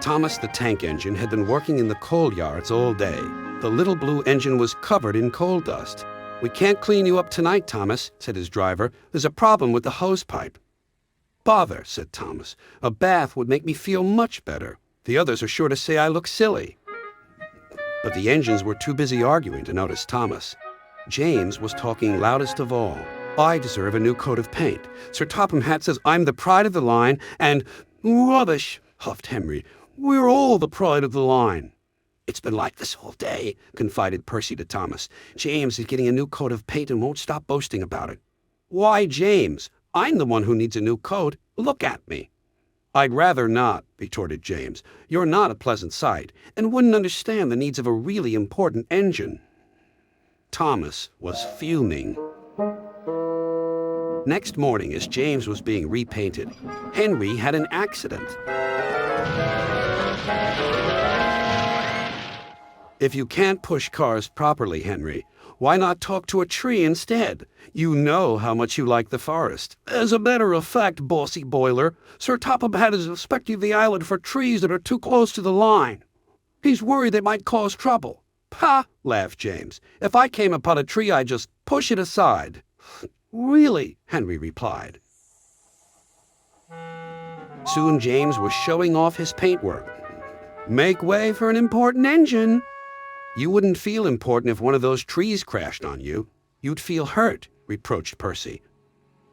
Thomas the tank engine had been working in the coal yards all day. The little blue engine was covered in coal dust. "We can't clean you up tonight, Thomas," said his driver. "There's a problem with the hose pipe." "Bother," said Thomas. "A bath would make me feel much better. The others are sure to say I look silly." But the engines were too busy arguing to notice Thomas. James was talking loudest of all. "I deserve a new coat of paint. Sir Topham Hat says I'm the pride of the line, and—" "Rubbish," huffed Henry. "We're all the pride of the line." "It's been like this all day," confided Percy to Thomas. "James is getting a new coat of paint and won't stop boasting about it." "Why, James? I'm the one who needs a new coat. Look at me." "I'd rather not," retorted James. "You're not a pleasant sight, and wouldn't understand the needs of a really important engine." Thomas was fuming. Next morning, as James was being repainted, Henry had an accident. "If you can't push cars properly, Henry, why not talk to a tree instead? You know how much you like the forest." "As a matter of fact, bossy boiler, Sir Topham Hat is inspecting the island for trees that are too close to the line. He's worried they might cause trouble." "Pah!" laughed James. "If I came upon a tree, I'd just push it aside." "Really?" Henry replied. Soon James was showing off his paintwork. "Make way for an important engine." "You wouldn't feel important if one of those trees crashed on you. You'd feel hurt," reproached Percy.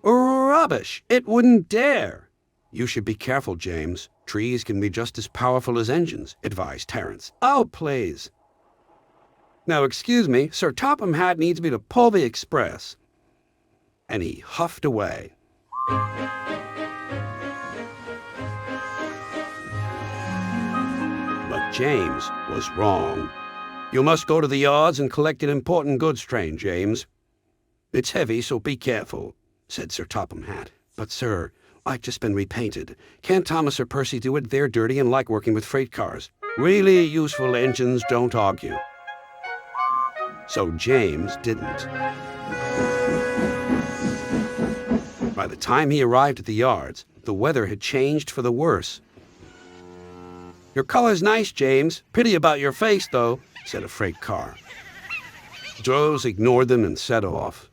"Rubbish! It wouldn't dare." "You should be careful, James. Trees can be just as powerful as engines," advised Terence. "Oh, please." "Now, excuse me, Sir Topham Hat needs me to pull the express." And he huffed away. But James was wrong. "You must go to the yards and collect an important goods train, James." "It's heavy, so be careful," said Sir Topham Hat. "But, sir, I've just been repainted. Can't Thomas or Percy do it? They're dirty and like working with freight cars." "Really useful engines don't argue." So James didn't. By the time he arrived at the yards, the weather had changed for the worse. "Your color's nice, James. Pity about your face, though," said a freight car. Joes ignored them and set off.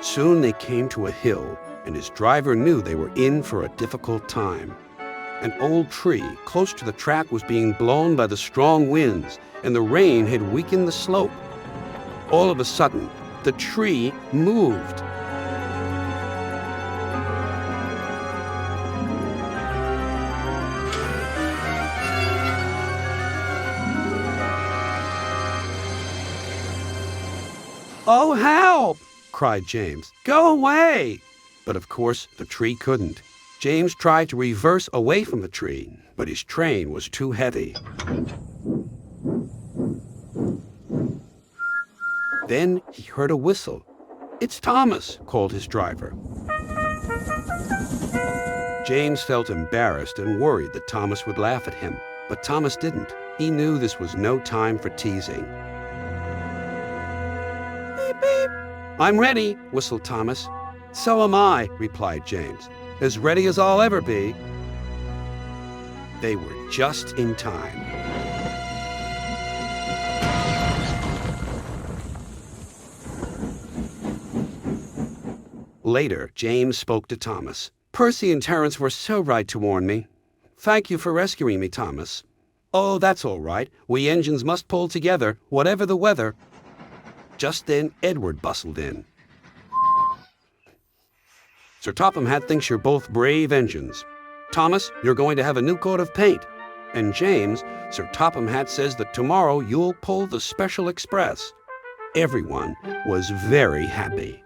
Soon they came to a hill, and his driver knew they were in for a difficult time. An old tree close to the track was being blown by the strong winds, and the rain had weakened the slope. All of a sudden, the tree moved. "Oh, help!" cried James. "Go away!" But of course, the tree couldn't. James tried to reverse away from the tree, but his train was too heavy. Then he heard a whistle. "It's Thomas," called his driver. James felt embarrassed and worried that Thomas would laugh at him, but Thomas didn't. He knew this was no time for teasing. "Beep, beep." "I'm ready," whistled Thomas. "So am I," replied James. "As ready as I'll ever be." They were just in time. Later, James spoke to Thomas. "Percy and Terence were so right to warn me. Thank you for rescuing me, Thomas." "Oh, that's all right. We engines must pull together, whatever the weather." Just then, Edward bustled in. "Sir Topham Hat thinks you're both brave engines. Thomas, you're going to have a new coat of paint. And James, Sir Topham Hat says that tomorrow you'll pull the special express." Everyone was very happy.